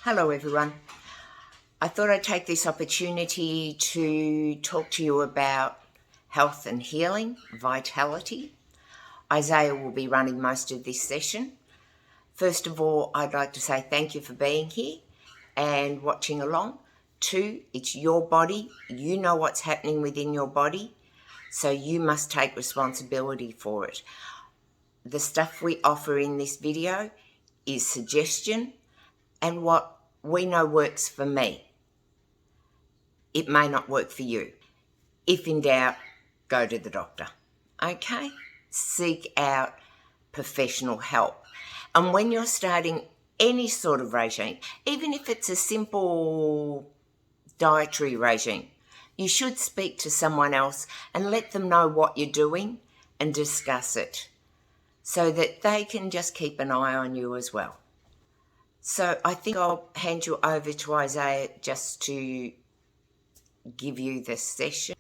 Hello everyone. I thought I'd take this opportunity to talk to you about health and healing, vitality. Isaiah will be running most of this session. First of all, I'd like to say thank you for being here and watching along. 2, it's your body. You know what's happening within your body, so you must take responsibility for it. The stuff we offer in this video is suggestion and what we know works for me. It may not work for you. If in doubt, go to the doctor. Okay? Seek out professional help. And when you're starting any sort of regime, even if it's a simple dietary regime, you should speak to someone else and let them know what you're doing and discuss it so that they can just keep an eye on you as well. So I think I'll hand you over to Isaiah just to give you this session.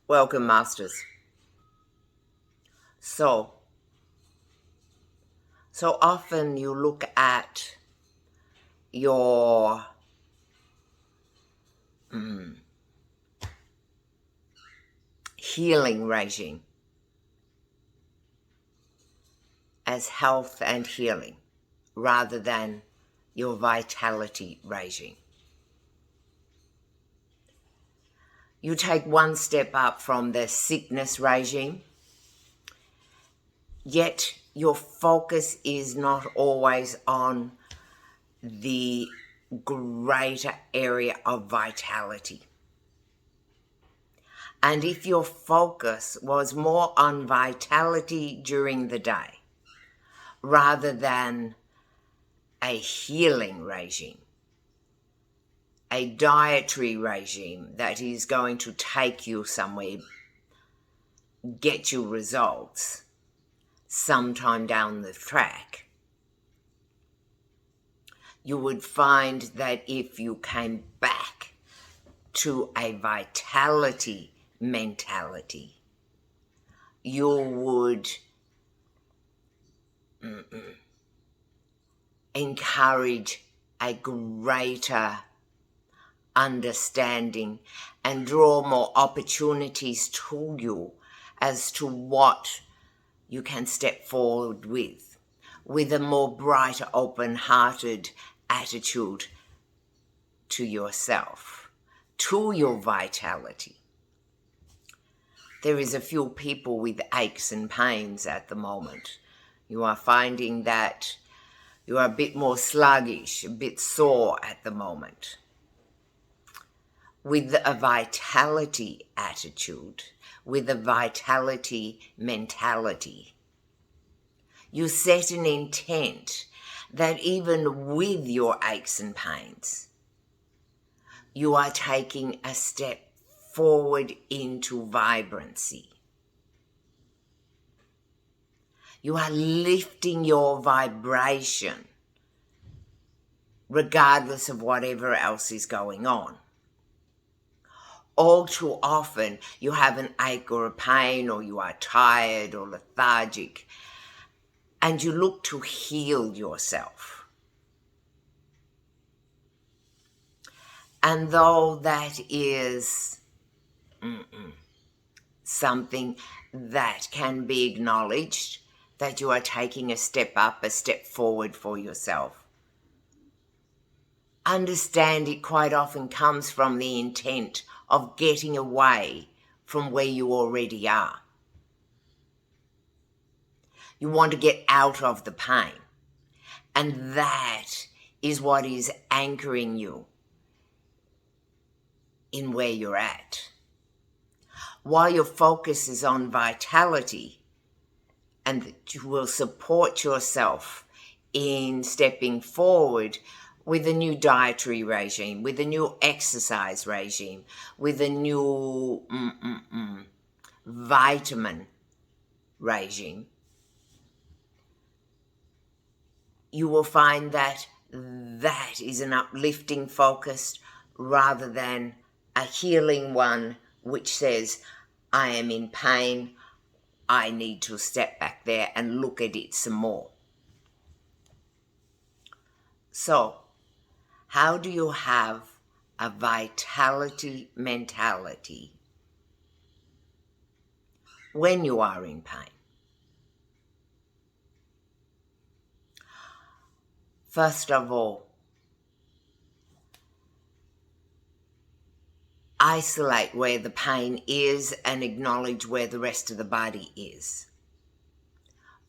Welcome, Masters. So often you look at your healing regime as health and healing rather than your vitality regime. You take one step up from the sickness regime, yet your focus is not always on the greater area of vitality. And if your focus was more on vitality during the day rather than a healing regime, a dietary regime that is going to take you somewhere, get you results sometime down the track, you would find that if you came back to a vitality mentality, you would encourage a greater understanding and draw more opportunities to you as to what you can step forward with a more brighter, open-hearted attitude to yourself, to your vitality. There is a few people with aches and pains at the moment. You are finding that you are a bit more sluggish, a bit sore at the moment. With a vitality attitude, with a vitality mentality, you set an intent that even with your aches and pains, you are taking a step forward into vibrancy. You are lifting your vibration regardless of whatever else is going on. All too often you have an ache or a pain, or you are tired or lethargic, and you look to heal yourself. And though that is something that can be acknowledged, that you are taking a step up, a step forward for yourself, understand it quite often comes from the intent of getting away from where you already are. You want to get out of the pain, and that is what is anchoring you in where you're at. While your focus is on vitality, and that you will support yourself in stepping forward with a new dietary regime, with a new exercise regime, with a new vitamin regime, you will find that that is an uplifting focus rather than a healing one which says, I am in pain, I need to step back there and look at it some more. So, how do you have a vitality mentality when you are in pain? First of all, isolate where the pain is and acknowledge where the rest of the body is.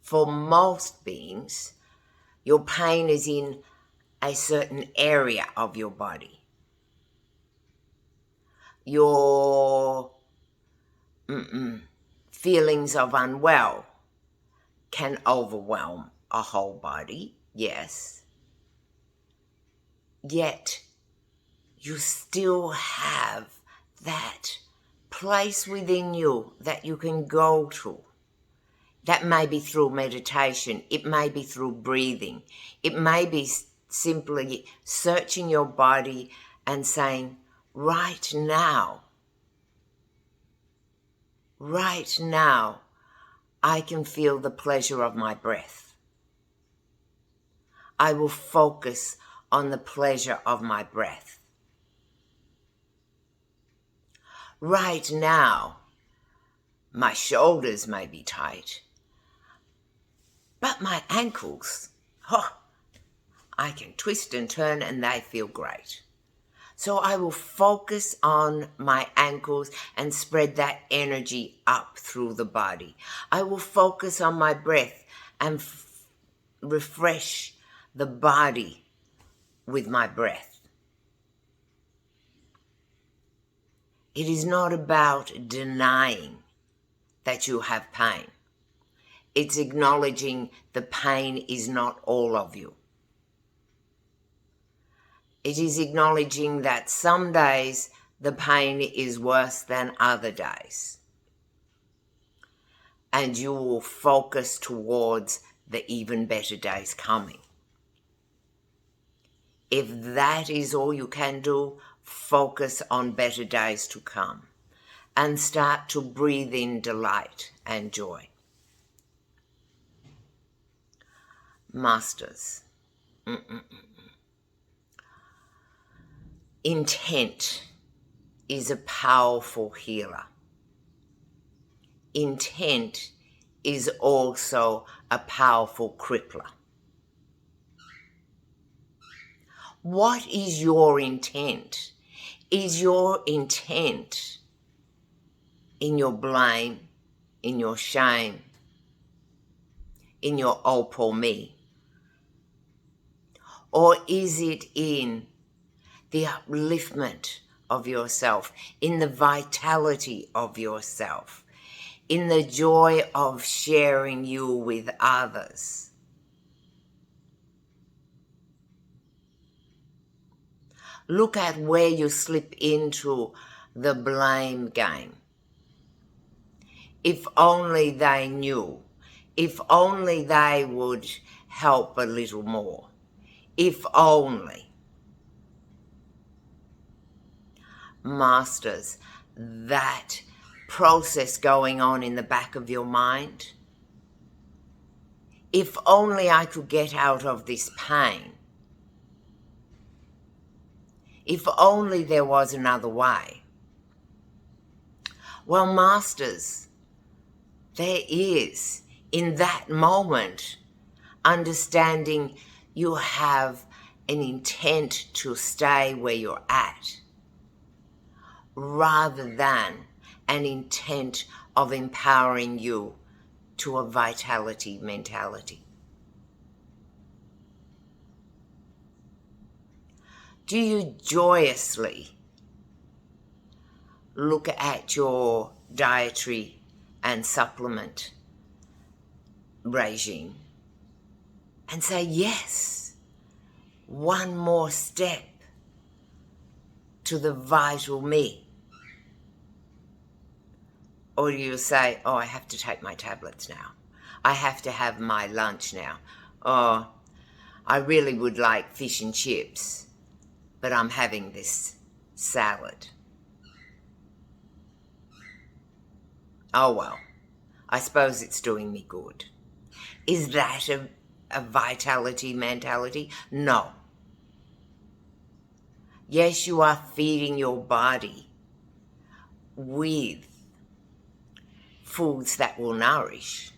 For most beings, your pain is in a certain area of your body. Your feelings of unwell can overwhelm a whole body, yes. Yet, you still have that place within you that you can go to. That may be through meditation. It may be through breathing. It may be simply searching your body and saying, right now, I can feel the pleasure of my breath. I will focus on the pleasure of my breath. Right now, my shoulders may be tight, but my ankles, I can twist and turn and they feel great. So I will focus on my ankles and spread that energy up through the body. I will focus on my breath and refresh the body with my breath. It is not about denying that you have pain. It's acknowledging the pain is not all of you. It is acknowledging that some days the pain is worse than other days. And you will focus towards the even better days coming. If that is all you can do, focus on better days to come and start to breathe in delight and joy. Masters. Intent is a powerful healer. Intent is also a powerful crippler. What is your intent? Is your intent in your blame, in your shame, in your oh poor me? Or is it in the upliftment of yourself, in the vitality of yourself, in the joy of sharing you with others? Look at where you slip into the blame game. If only they knew. If only they would help a little more. If only. Masters, that process going on in the back of your mind. If only I could get out of this pain. If only there was another way. Well, Masters, there is, in that moment, understanding you have an intent to stay where you're at, rather than an intent of empowering you to a vitality mentality. Do you joyously look at your dietary and supplement regime and say, yes, one more step to the vital me? Or do you say, oh, I have to take my tablets now. I have to have my lunch now. Oh, I really would like fish and chips, but I'm having this salad. Oh, well, I suppose it's doing me good. Is that a vitality mentality? No. Yes, you are feeding your body with foods that will nourish.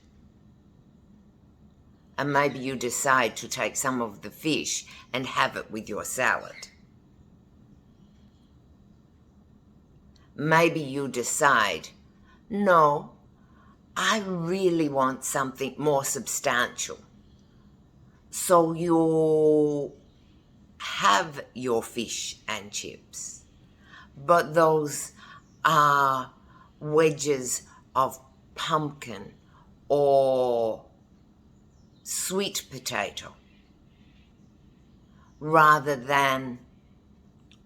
And maybe you decide to take some of the fish and have it with your salad. Maybe you decide, no, I really want something more substantial. So you have your fish and chips, but those are wedges of pumpkin or sweet potato rather than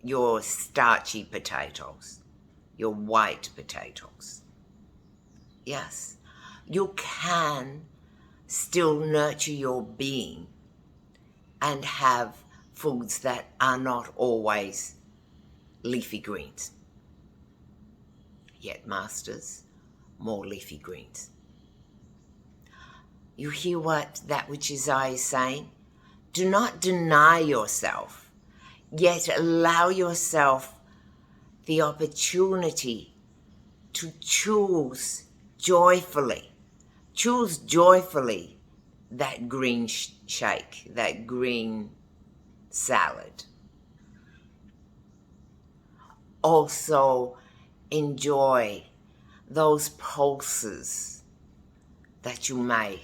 your starchy potatoes, your white potatoes. Yes, you can still nurture your being and have foods that are not always leafy greens. Yet, masters, more leafy greens. You hear what that which Isaiah is saying? Do not deny yourself, yet allow yourself the opportunity to choose joyfully. Choose joyfully that green shake, that green salad. Also enjoy those pulses that you may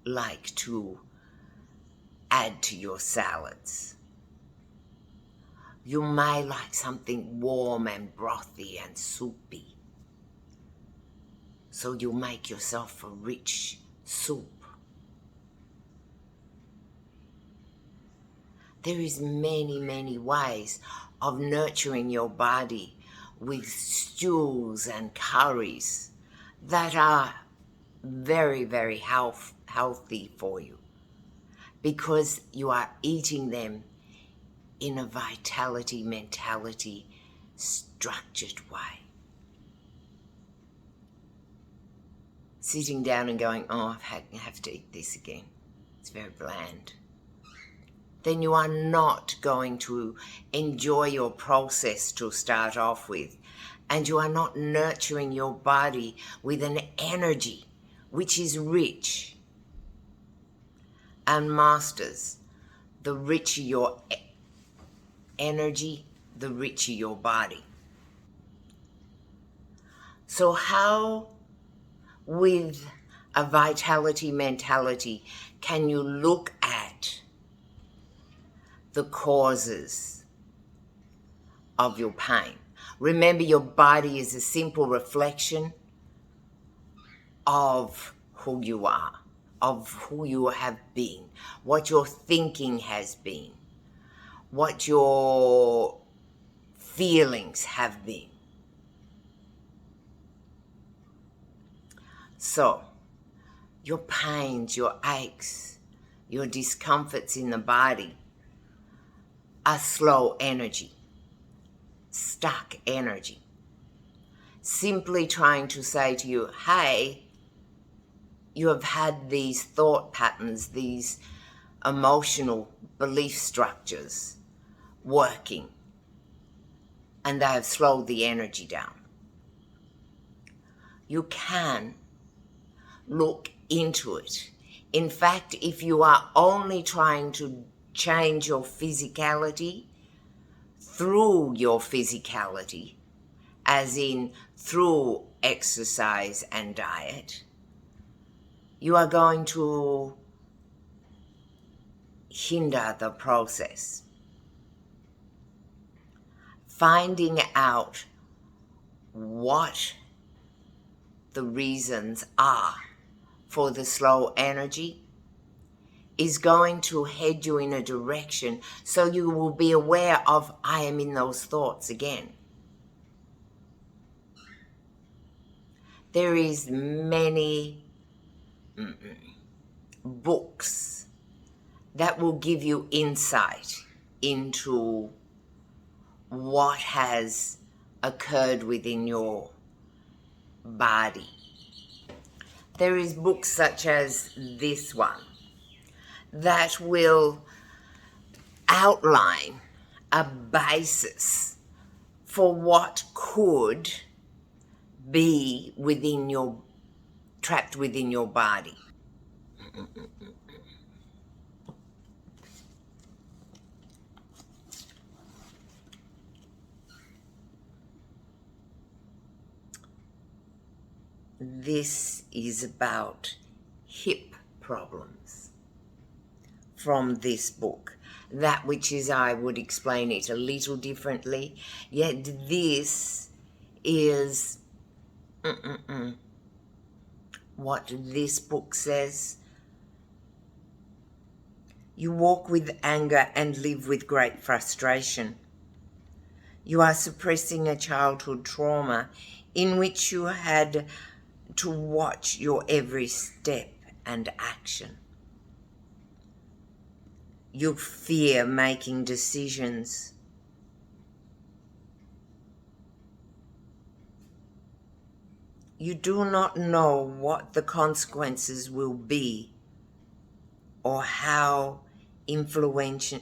like to add to your salads. You may like something warm and brothy and soupy. So you make yourself a rich soup. There is many ways of nurturing your body with stews and curries that are very healthy for you, because you are eating them in a vitality, mentality, structured way. Sitting down and going, oh, I have to eat this again. It's very bland. Then you are not going to enjoy your process to start off with. And you are not nurturing your body with an energy which is rich. And masters, the richer your energy, the richer your body. So how, with a vitality mentality, can you look at the causes of your pain? Remember, your body is a simple reflection of who you are, of who you have been, what your thinking has been, what your feelings have been. So, your pains, your aches, your discomforts in the body are slow energy, stuck energy. Simply trying to say to you, hey, you have had these thought patterns, these emotional belief structures working, and they have slowed the energy down. You can look into it. In fact, if you are only trying to change your physicality through your physicality, as in through exercise and diet, you are going to hinder the process. Finding out what the reasons are for the slow energy is going to head you in a direction so you will be aware of, I am in those thoughts again. There is many books that will give you insight into what has occurred within your body. There is books such as this one that will outline a basis for what could be trapped within your body. This is about hip problems from this book. That which is, I would explain it a little differently, yet this is what this book says. You walk with anger and live with great frustration. You are suppressing a childhood trauma in which you had to watch your every step and action. You fear making decisions. You do not know what the consequences will be or how influential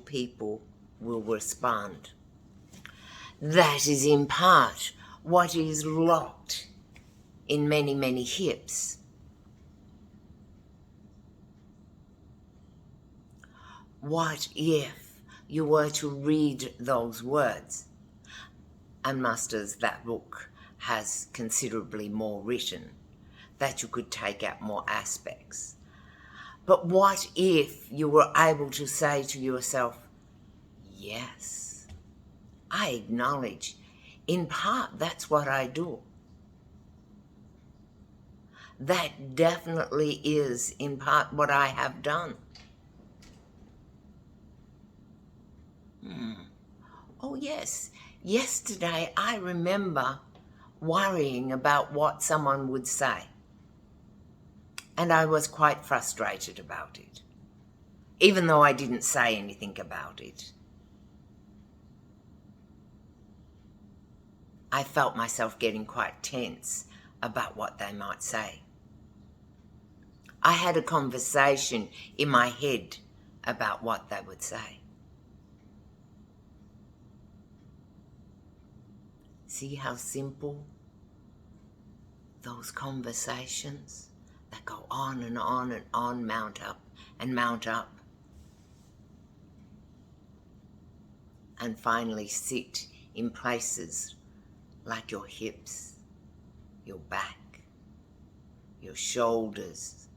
people will respond. That is in part what is locked in many, many hips. What if you were to read those words? And Masters, that book has considerably more written, that you could take out more aspects. But what if you were able to say to yourself, yes, I acknowledge, in part, that's what I do. That definitely is, in part, what I have done. Oh, yes. Yesterday, I remember worrying about what someone would say. And I was quite frustrated about it, even though I didn't say anything about it. I felt myself getting quite tense about what they might say. I had a conversation in my head about what they would say. See how simple those conversations that go on and on and on mount up and mount up and finally sit in places like your hips, your back, your shoulders.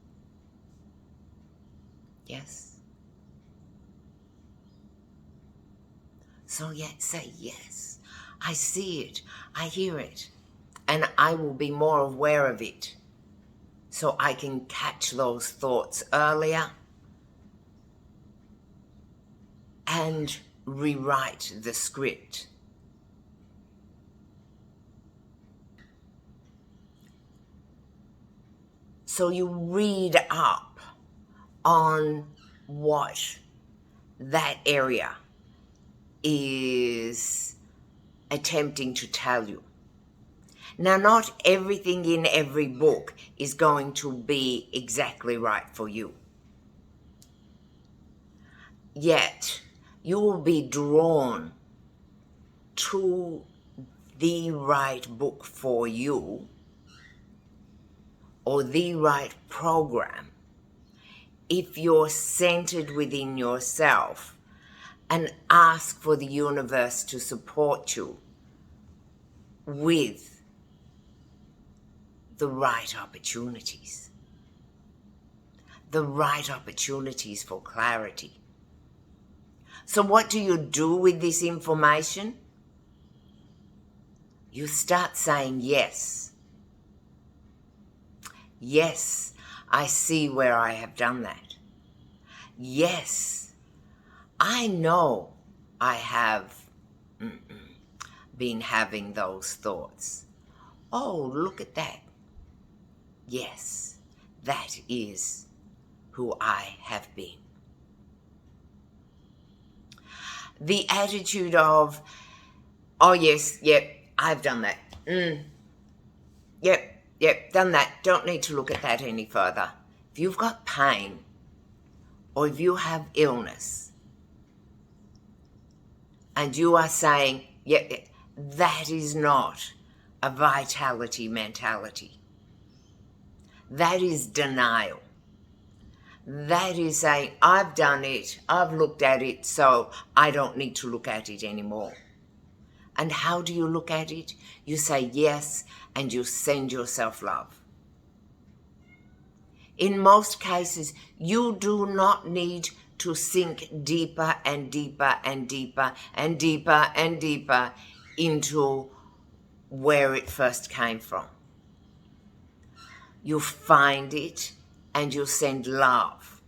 Yes? So yet say yes. I see it, I hear it, and I will be more aware of it so I can catch those thoughts earlier and rewrite the script. So you read up on what that area is attempting to tell you. Now, not everything in every book is going to be exactly right for you. Yet, you will be drawn to the right book for you or the right program if you're centered within yourself and ask for the universe to support you with the right opportunities. The right opportunities for clarity. So what do you do with this information? You start saying yes. Yes, I see where I have done that. Yes, I know I have been having those thoughts. Oh, look at that. Yes, that is who I have been. The attitude of, oh yes, yep, I've done that. Yep, done that. Don't need to look at that any further. If you've got pain or if you have illness, And you are saying, yeah, that is not a vitality mentality. That is denial. That is saying, I've done it, I've looked at it, so I don't need to look at it anymore. And how do you look at it? You say yes, and you send yourself love. In most cases, you do not need to sink deeper and deeper and deeper and deeper and deeper into where it first came from. You find it and you send love.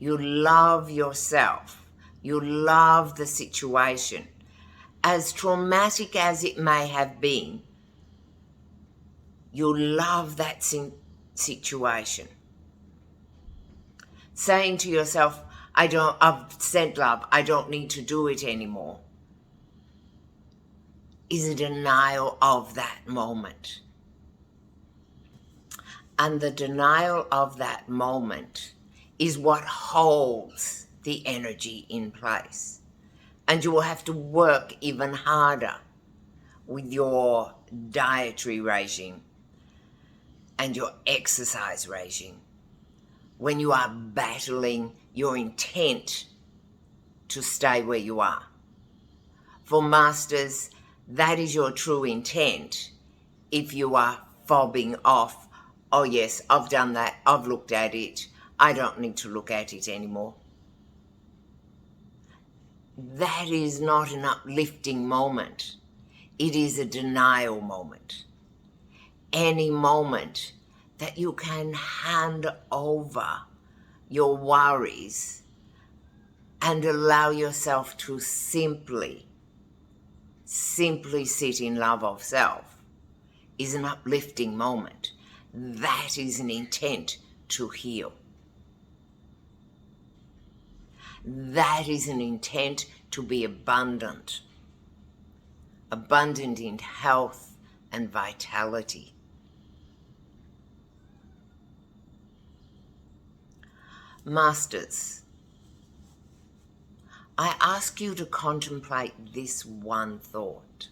You love yourself. You love the situation. As traumatic as it may have been, you love that situation. Saying to yourself, I've sent love, I don't need to do it anymore, is a denial of that moment. And the denial of that moment is what holds the energy in place. And you will have to work even harder with your dietary regime and your exercise regime when you are battling your intent to stay where you are. For masters, that is your true intent. If you are fobbing off, oh yes, I've done that, I've looked at it, I don't need to look at it anymore. That is not an uplifting moment. It is a denial moment. Any moment that you can hand over your worries and allow yourself to simply sit in love of self is an uplifting moment. That is an intent to heal. That is an intent to be abundant in health and vitality. Masters, I ask you to contemplate this one thought.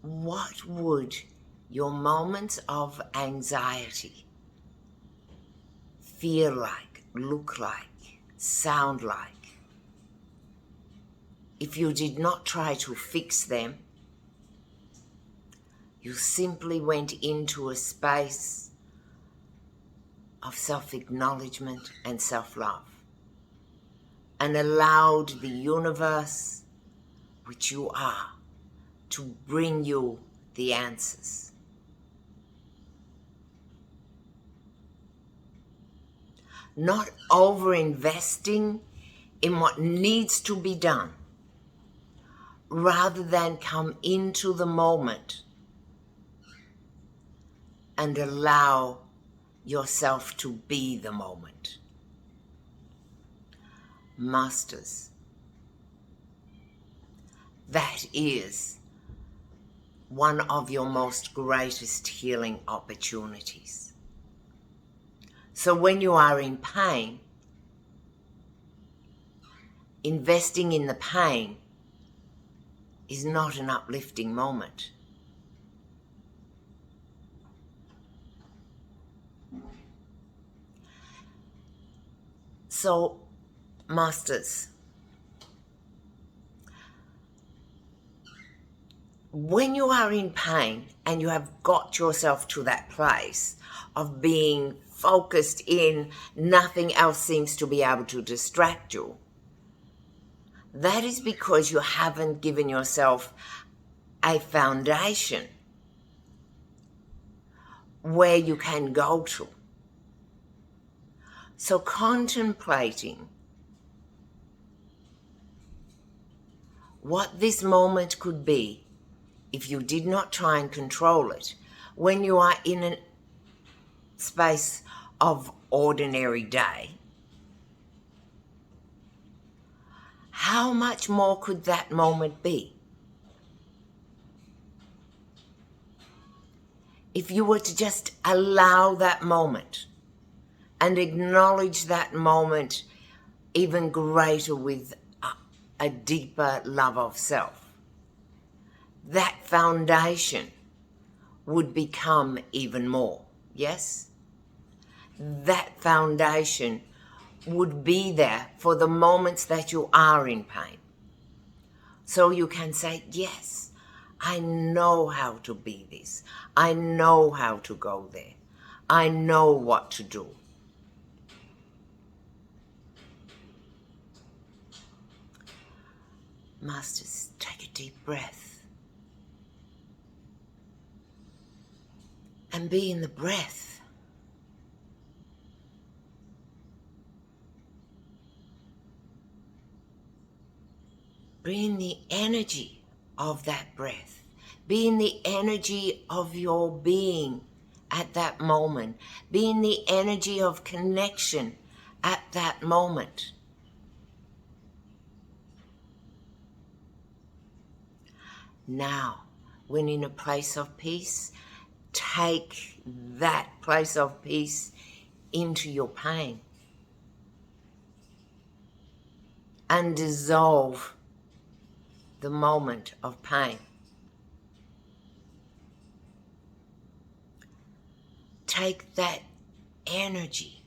What would your moments of anxiety feel like, look like, sound like, if you did not try to fix them? You simply went into a space of self-acknowledgement and self-love and allowed the universe, which you are, to bring you the answers. Not over-investing in what needs to be done, rather than come into the moment and allow yourself to be the moment. Masters, that is one of your most greatest healing opportunities. So when you are in pain, investing in the pain is not an uplifting moment. So, masters, when you are in pain and you have got yourself to that place of being focused in, nothing else seems to be able to distract you, that is because you haven't given yourself a foundation where you can go to. So contemplating what this moment could be if you did not try and control it, when you are in a space of ordinary day, how much more could that moment be? If you were to just allow that moment and acknowledge that moment even greater with a deeper love of self, that foundation would become even more. Yes? That foundation would be there for the moments that you are in pain. So you can say, yes, I know how to be this. I know how to go there. I know what to do. Masters, take a deep breath and be in the breath. Be in the energy of that breath. Be in the energy of your being at that moment. Be in the energy of connection at that moment. Now, when in a place of peace, take that place of peace into your pain and dissolve the moment of pain. Take that energy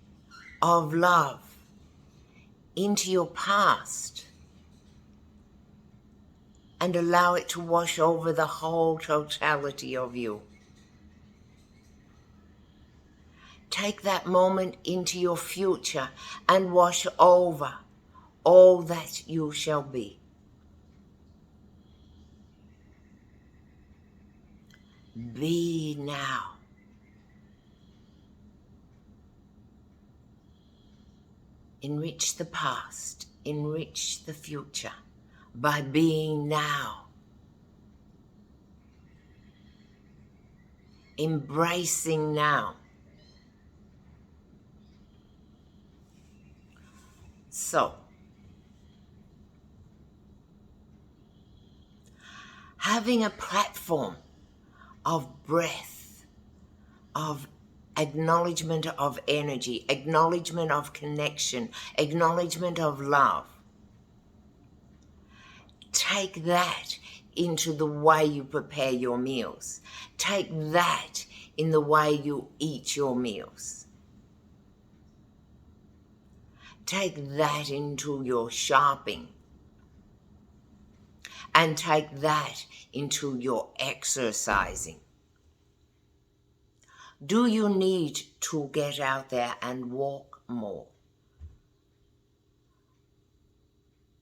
of love into your past and allow it to wash over the whole totality of you. Take that moment into your future and wash over all that you shall be. Be now. Enrich the past, enrich the future by being now. Embracing now. So, having a platform of breath, of acknowledgement of energy, acknowledgement of connection, acknowledgement of love. Take that into the way you prepare your meals. Take that in the way you eat your meals. Take that into your shopping. And take that into your exercising. Do you need to get out there and walk more?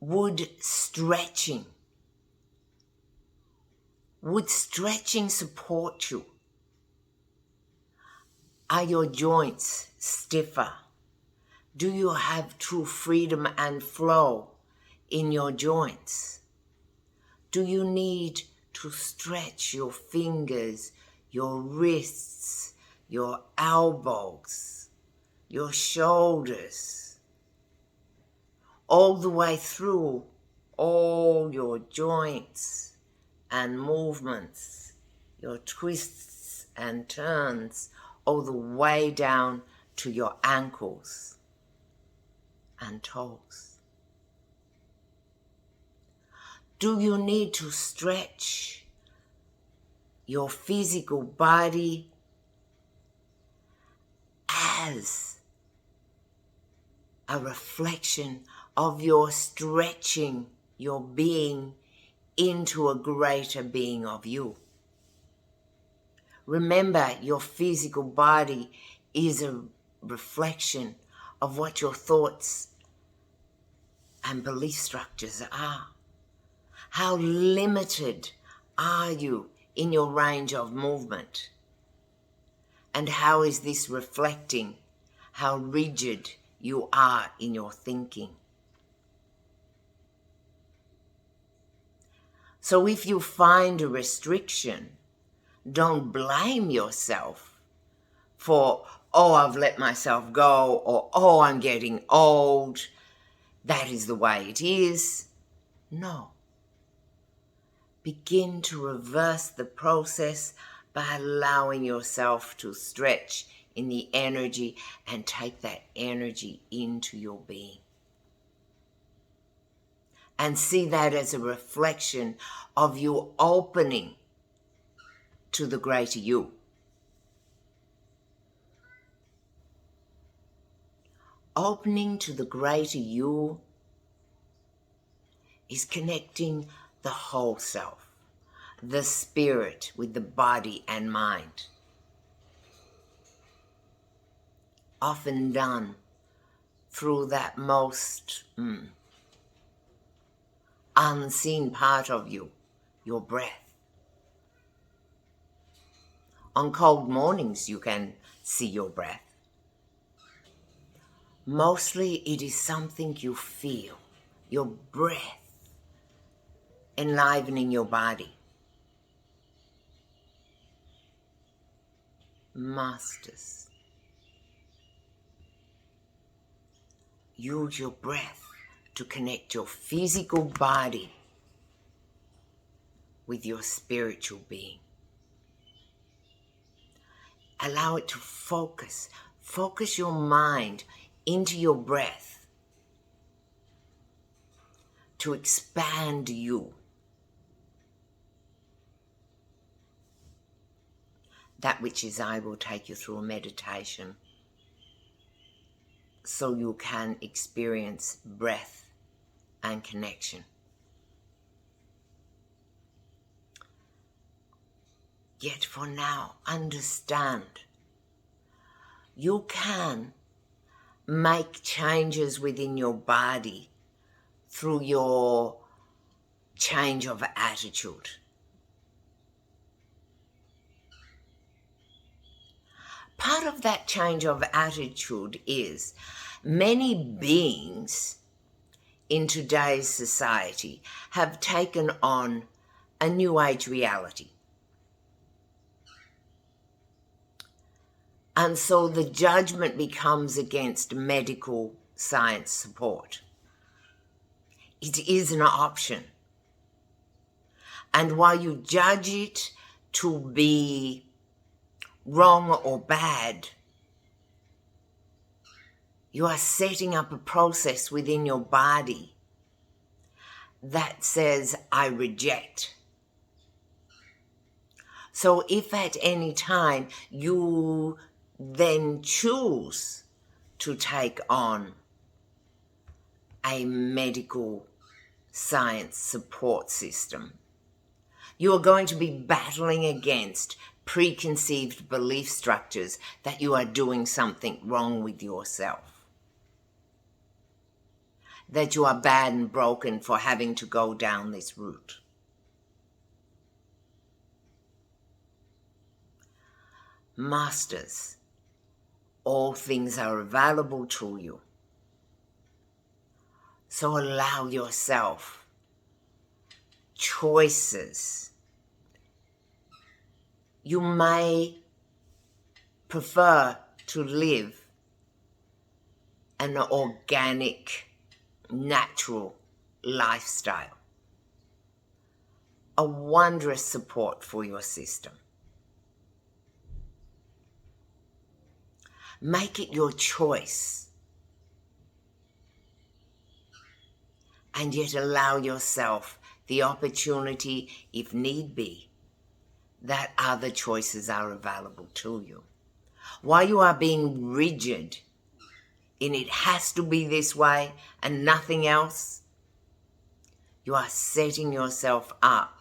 Would stretching support you? Are your joints stiffer? Do you have true freedom and flow in your joints? Do you need to stretch your fingers, your wrists, your elbows, your shoulders, all the way through all your joints and movements, your twists and turns, all the way down to your ankles and toes? Do you need to stretch your physical body as a reflection of your stretching your being into a greater being of you? Remember, your physical body is a reflection of what your thoughts and belief structures are. How limited are you in your range of movement? And how is this reflecting how rigid you are in your thinking? So if you find a restriction, don't blame yourself for, oh, I've let myself go, or, oh, I'm getting old. That is the way it is. No. Begin to reverse the process by allowing yourself to stretch in the energy, and take that energy into your being. And see that as a reflection of you opening to the greater you. Opening to the greater you is connecting the whole self, the spirit with the body and mind. Often done through that most unseen part of you, your breath. On cold mornings you can see your breath. Mostly it is something you feel, your breath enlivening your body. Masters, use your breath to connect your physical body with your spiritual being. Allow it to focus. Focus your mind into your breath to expand you. That which is I will take you through a meditation so you can experience breath and connection. Yet for now, understand you can make changes within your body through your change of attitude. Part of that change of attitude is many beings in today's society have taken on a new age reality. And so the judgment becomes against medical science support. It is an option. And while you judge it to be wrong or bad, you are setting up a process within your body that says, I reject. So if at any time you then choose to take on a medical science support system, you are going to be battling against preconceived belief structures that you are doing something wrong with yourself, that you are bad and broken for having to go down this route. Masters, all things are available to you. So allow yourself choices. You may prefer to live an organic, natural lifestyle. A wondrous support for your system. Make it your choice. And yet allow yourself the opportunity, if need be, that other choices are available to you. While you are being rigid in it has to be this way and nothing else, you are setting yourself up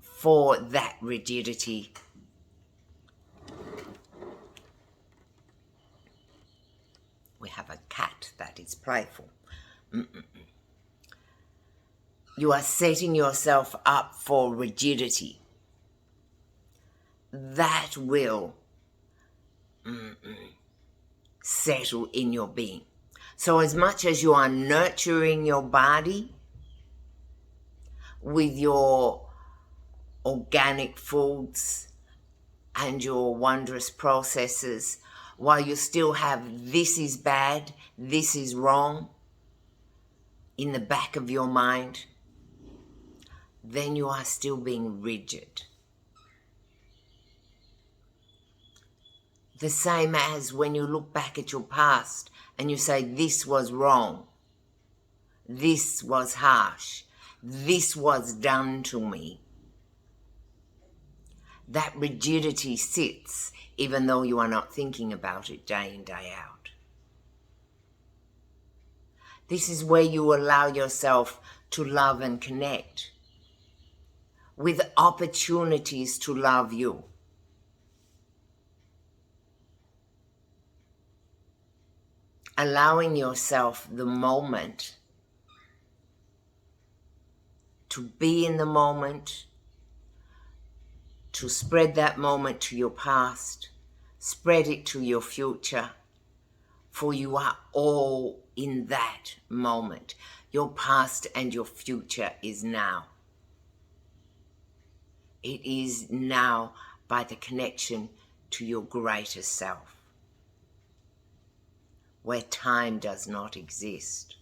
for that rigidity. We have a cat that is playful. You are setting yourself up for rigidity. That will settle in your being. So as much as you are nurturing your body with your organic foods and your wondrous processes, while you still have this is bad, this is wrong in the back of your mind, then you are still being rigid. The same as when you look back at your past and you say, this was wrong, this was harsh, this was done to me. That rigidity sits even though you are not thinking about it day in, day out. This is where you allow yourself to love and connect with opportunities to love you. Allowing yourself the moment to be in the moment, to spread that moment to your past, spread it to your future, for you are all in that moment. Your past and your future is now. It is now by the connection to your greater self, where time does not exist.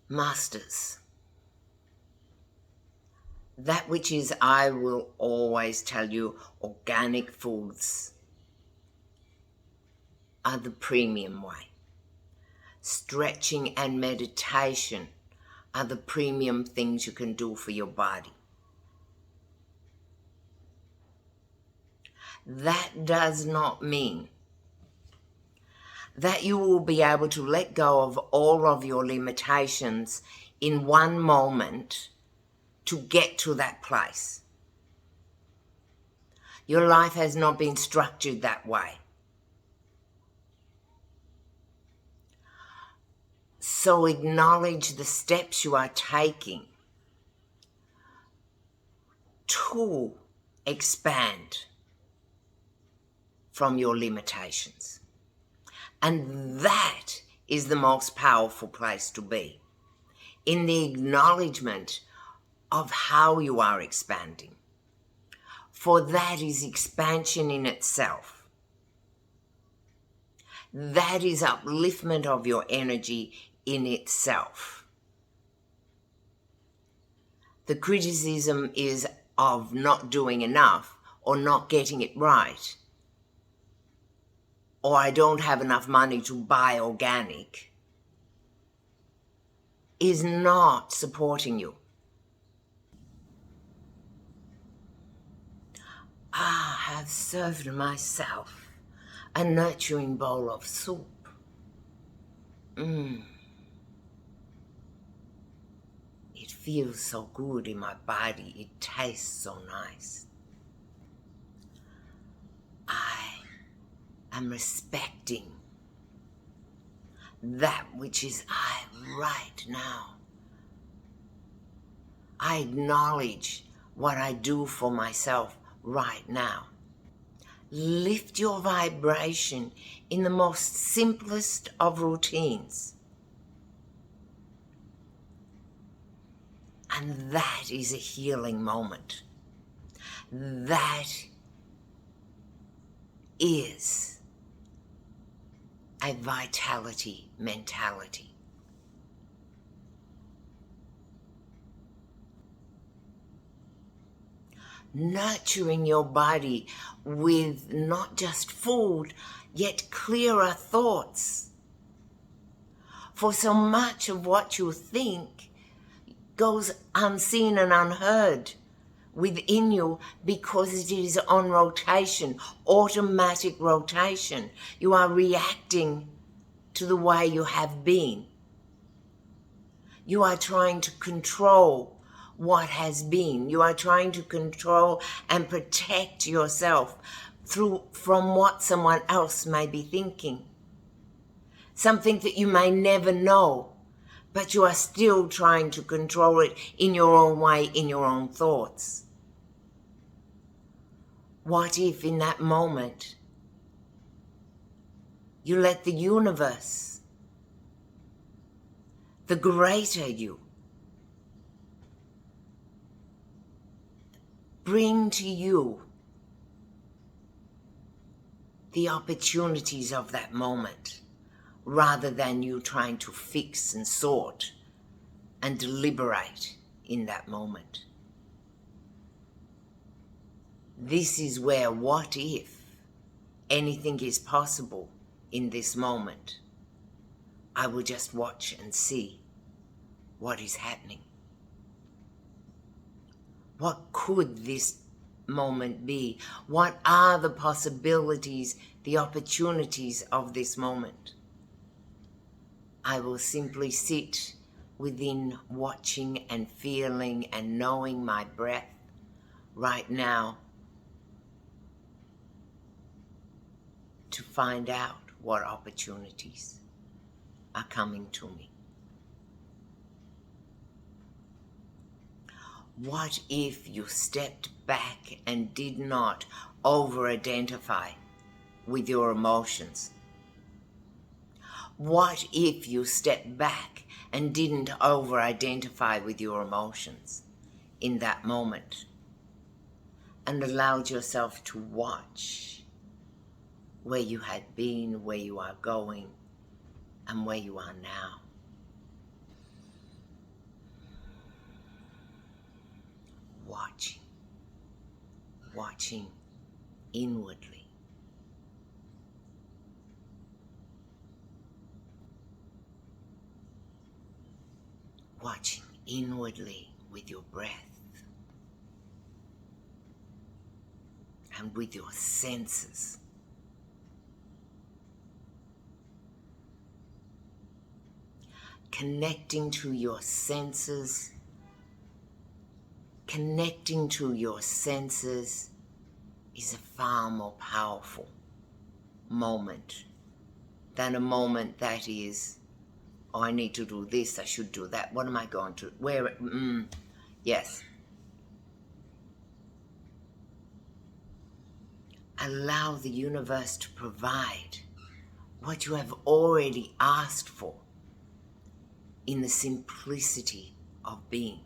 Masters, that which is, I will always tell you, organic foods are the premium way. Stretching and meditation are the premium things you can do for your body. That does not mean that you will be able to let go of all of your limitations in one moment to get to that place. Your life has not been structured that way. So acknowledge the steps you are taking to expand from your limitations. And that is the most powerful place to be, in the acknowledgement of how you are expanding. For that is expansion in itself. That is upliftment of your energy in itself. The criticism is of not doing enough or not getting it right, or I don't have enough money to buy organic, is not supporting you. I have served myself a nurturing bowl of soup. It feels so good in my body. It tastes so nice. I am respecting that which is I right now. I acknowledge what I do for myself right now. Lift your vibration in the most simplest of routines. And that is a healing moment. That is a vitality mentality. Nurturing your body with not just food, yet clearer thoughts. For so much of what you think goes unseen and unheard within you because it is on rotation, automatic rotation. You are reacting to the way you have been. You are trying to control what has been. You are trying to control and protect yourself from what someone else may be thinking. Something that you may never know, but you are still trying to control it in your own way, in your own thoughts. What if in that moment you let the universe, the greater you, bring to you the opportunities of that moment, rather than you trying to fix and sort and deliberate in that moment. This is where what if anything is possible in this moment. I will just watch and see what is happening. What could this moment be? What are the possibilities, the opportunities of this moment? I will simply sit within watching and feeling and knowing my breath right now to find out what opportunities are coming to me. What if you stepped back and did not over-identify with your emotions? What if you stepped back and didn't over-identify with your emotions in that moment and allowed yourself to watch where you had been, where you are going, and where you are now? Watching inwardly. Watching inwardly with your breath and with your senses. Connecting to your senses. Connecting to your senses is a far more powerful moment than a moment that is, oh, I need to do this, I should do that, what am I going to, where, yes. Allow the universe to provide what you have already asked for in the simplicity of being.